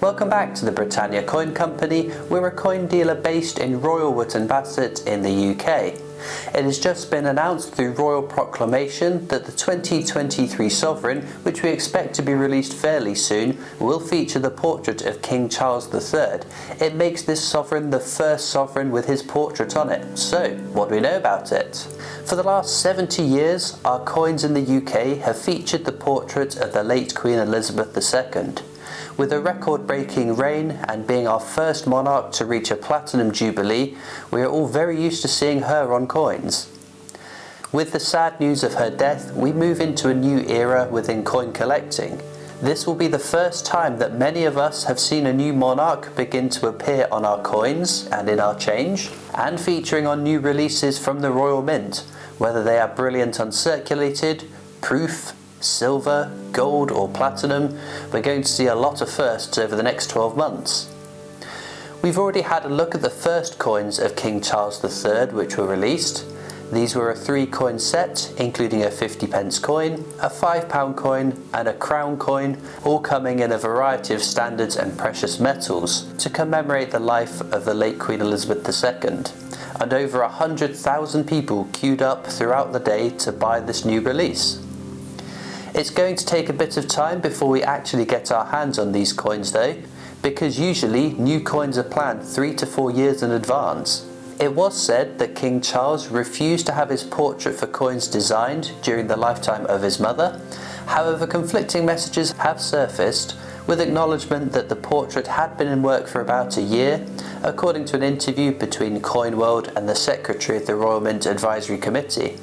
Welcome back to the Britannia Coin Company. We're a coin dealer based in Royal Wootton Bassett in the UK. It has just been announced through royal proclamation that the 2023 sovereign, which we expect to be released fairly soon, will feature the portrait of King Charles III. It makes this sovereign the first sovereign with his portrait on it. So, what do we know about it? For the last 70 years, our coins in the UK have featured the portrait of the late Queen Elizabeth II. With a record-breaking reign and being our first monarch to reach a platinum jubilee, we are all very used to seeing her on coins. With the sad news of her death, we move into a new era within coin collecting. This will be the first time that many of us have seen a new monarch begin to appear on our coins and in our change, and featuring on new releases from the Royal Mint, whether they are brilliant uncirculated, proof, silver, gold or platinum. We're going to see a lot of firsts over the next 12 months. We've already had a look at the first coins of King Charles III which were released. These were a 3-coin set, including a 50p coin, a £5 coin and a crown coin, all coming in a variety of standards and precious metals to commemorate the life of the late Queen Elizabeth II. And over 100,000 people queued up throughout the day to buy this new release. It's going to take a bit of time before we actually get our hands on these coins though, because usually new coins are planned 3 to 4 years in advance. It was said that King Charles refused to have his portrait for coins designed during the lifetime of his mother. However, conflicting messages have surfaced with acknowledgement that the portrait had been in work for about a year, according to an interview between Coin World and the Secretary of the Royal Mint Advisory Committee.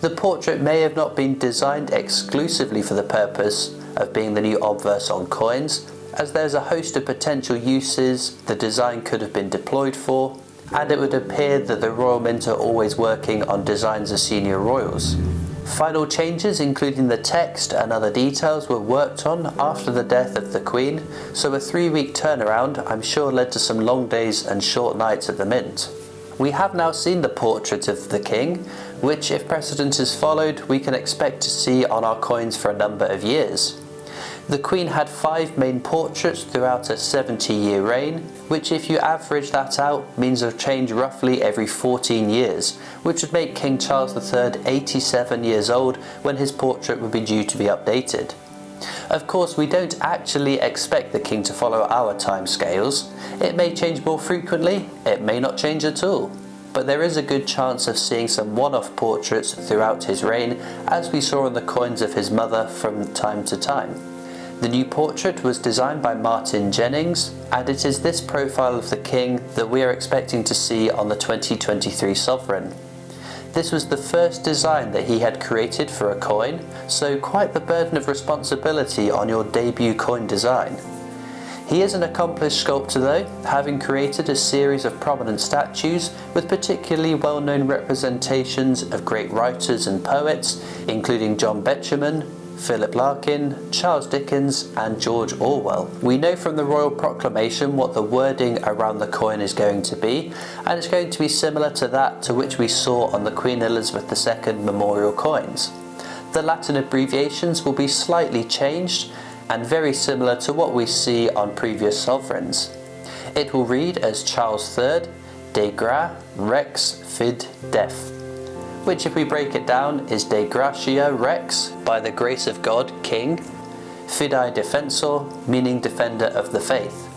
The portrait may have not been designed exclusively for the purpose of being the new obverse on coins, as there's a host of potential uses the design could have been deployed for, and it would appear that the Royal Mint are always working on designs of senior royals. Final changes, including the text and other details, were worked on after the death of the Queen, so a 3-week turnaround I'm sure led to some long days and short nights at the Mint. We have now seen the portrait of the King, which, if precedent is followed, we can expect to see on our coins for a number of years. The Queen had 5 main portraits throughout a 70-year reign, which if you average that out means a change roughly every 14 years, which would make King Charles III 87 years old when his portrait would be due to be updated. Of course, we don't actually expect the King to follow our timescales. It may change more frequently, it may not change at all. But there is a good chance of seeing some one-off portraits throughout his reign, as we saw on the coins of his mother from time to time. The new portrait was designed by Martin Jennings, and it is this profile of the King that we are expecting to see on the 2023 sovereign. This was the first design that he had created for a coin, so quite the burden of responsibility on your debut coin design. He is an accomplished sculptor though, having created a series of prominent statues with particularly well-known representations of great writers and poets, including John Betjeman, Philip Larkin, Charles Dickens and George Orwell. We know from the royal proclamation what the wording around the coin is going to be, and it's going to be similar to that to which we saw on the Queen Elizabeth II memorial coins. The Latin abbreviations will be slightly changed and very similar to what we see on previous sovereigns. It will read as Charles III, de gra, rex, fid, def, which if we break it down is de gratia rex, by the grace of God, King, fidei defensor, meaning defender of the faith.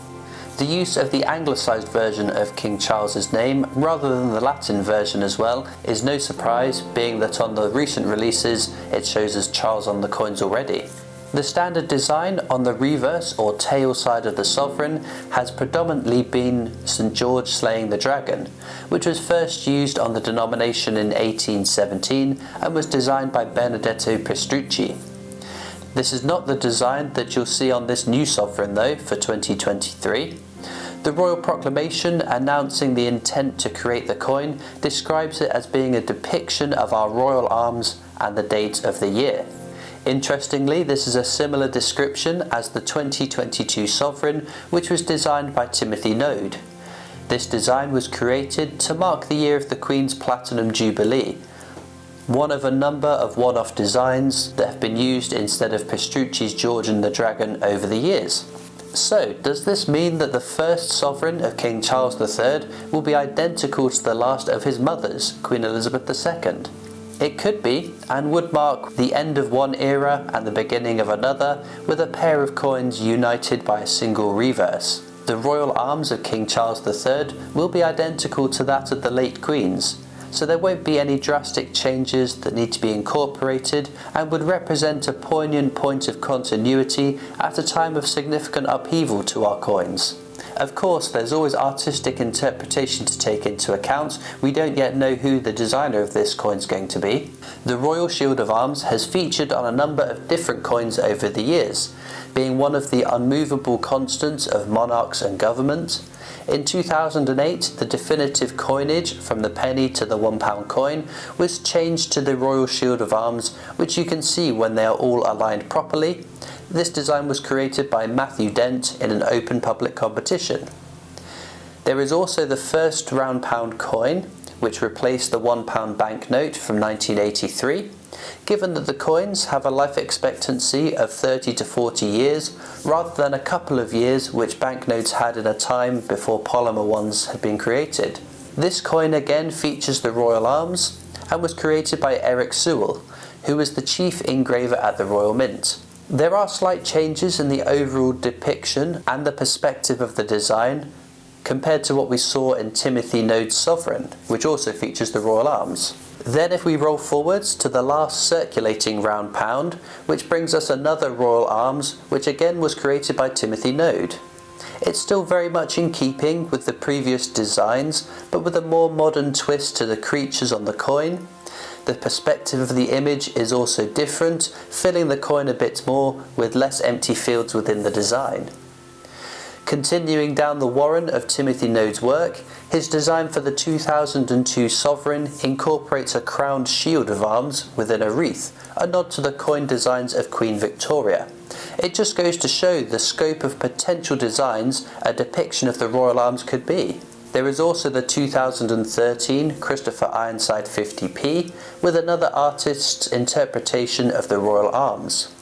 The use of the anglicised version of King Charles's name rather than the Latin version as well is no surprise, being that on the recent releases it shows as Charles on the coins already. The standard design on the reverse or tail side of the sovereign has predominantly been St George slaying the dragon, which was first used on the denomination in 1817 and was designed by Benedetto Pestrucci. This is not the design that you'll see on this new sovereign though for 2023. The royal proclamation announcing the intent to create the coin describes it as being a depiction of our royal arms and the date of the year. Interestingly, this is a similar description as the 2022 sovereign, which was designed by Timothy Node. This design was created to mark the year of the Queen's Platinum Jubilee, one of a number of one-off designs that have been used instead of Pestrucci's George and the Dragon over the years. So, does this mean that the first sovereign of King Charles III will be identical to the last of his mothers, Queen Elizabeth II? It could be, and would mark the end of one era and the beginning of another, with a pair of coins united by a single reverse. The royal arms of King Charles III will be identical to that of the late Queen's, so there won't be any drastic changes that need to be incorporated, and would represent a poignant point of continuity at a time of significant upheaval to our coins. Of course, there's always artistic interpretation to take into account. We don't yet know who the designer of this coin's going to be. The Royal Shield of Arms has featured on a number of different coins over the years, being one of the unmovable constants of monarchs and government. In 2008, the definitive coinage from the penny to the £1 coin was changed to the Royal Shield of Arms, which you can see when they are all aligned properly. This design was created by Matthew Dent in an open public competition. There is also the first £1 coin, which replaced the £1 banknote from 1983. Given that the coins have a life expectancy of 30 to 40 years, rather than a couple of years which banknotes had in a time before polymer ones had been created. This coin again features the Royal Arms and was created by Eric Sewell, who was the chief engraver at the Royal Mint. There are slight changes in the overall depiction and the perspective of the design compared to what we saw in Timothy Node's Sovereign, which also features the Royal Arms. Then if we roll forwards to the last circulating £1, which brings us another Royal Arms, which again was created by Timothy Node. It's still very much in keeping with the previous designs, but with a more modern twist to the creatures on the coin. The perspective of the image is also different, filling the coin a bit more with less empty fields within the design. Continuing down the warren of Timothy Node's work, his design for the 2002 Sovereign incorporates a crowned shield of arms within a wreath, a nod to the coin designs of Queen Victoria. It just goes to show the scope of potential designs a depiction of the Royal Arms could be. There is also the 2013 Christopher Ironside 50p with another artist's interpretation of the Royal Arms.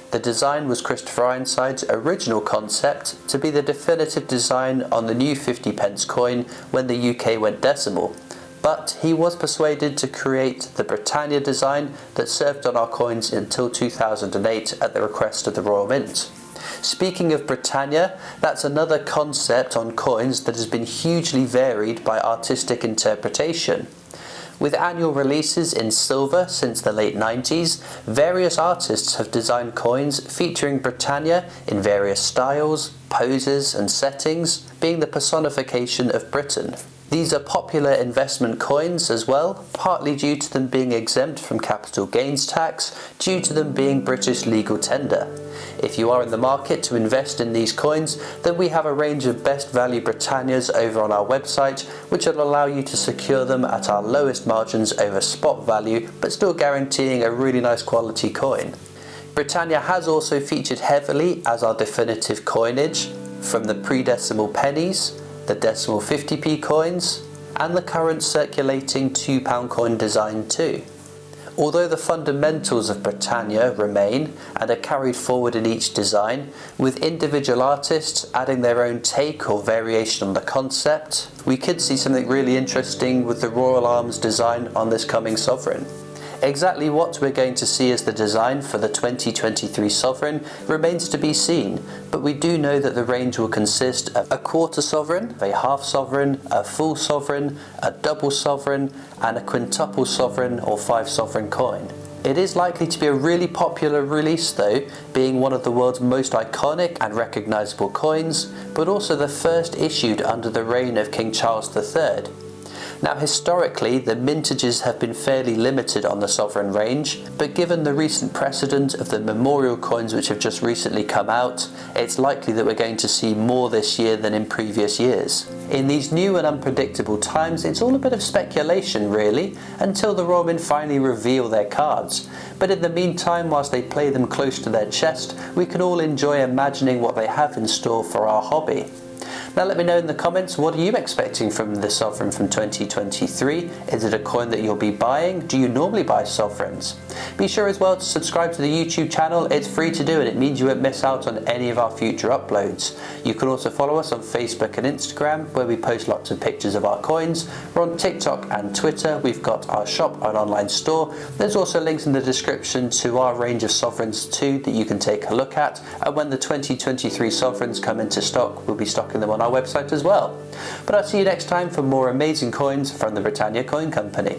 The design was Christopher Ironside's original concept to be the definitive design on the new 50p coin when the UK went decimal, but he was persuaded to create the Britannia design that served on our coins until 2008 at the request of the Royal Mint. Speaking of Britannia, that's another concept on coins that has been hugely varied by artistic interpretation. With annual releases in silver since the late 90s, various artists have designed coins featuring Britannia in various styles, poses and settings, being the personification of Britain. These are popular investment coins as well, partly due to them being exempt from capital gains tax, due to them being British legal tender. If you are in the market to invest in these coins, then we have a range of best value Britannias over on our website, which will allow you to secure them at our lowest margins over spot value, but still guaranteeing a really nice quality coin. Britannia has also featured heavily as our definitive coinage, from the pre-decimal pennies, the decimal 50p coins, and the current circulating £2 coin design too. Although the fundamentals of Britannia remain and are carried forward in each design, with individual artists adding their own take or variation on the concept, we could see something really interesting with the Royal Arms design on this coming Sovereign. Exactly what we're going to see as the design for the 2023 Sovereign remains to be seen, but we do know that the range will consist of a quarter sovereign, a half sovereign, a full sovereign, a double sovereign, and a quintuple sovereign or 5 sovereign coin. It is likely to be a really popular release though, being one of the world's most iconic and recognisable coins, but also the first issued under the reign of King Charles III. Now historically, the mintages have been fairly limited on the Sovereign range, but given the recent precedent of the memorial coins which have just recently come out, it's likely that we're going to see more this year than in previous years. In these new and unpredictable times, it's all a bit of speculation really, until the Royal Mint finally reveal their cards. But in the meantime, whilst they play them close to their chest, we can all enjoy imagining what they have in store for our hobby. Now let me know in the comments, what are you expecting from the sovereign from 2023? Is it a coin that you'll be buying? Do you normally buy sovereigns? Be sure as well to subscribe to the YouTube channel. It's free to do and it means you won't miss out on any of our future uploads. You can also follow us on Facebook and Instagram, where we post lots of pictures of our coins. We're on TikTok and Twitter. We've got our shop and online store. There's also links in the description to our range of sovereigns too that you can take a look at, and when the 2023 sovereigns come into stock, we'll be stocking them on our website as well. But I'll see you next time for more amazing coins from the Britannia Coin Company.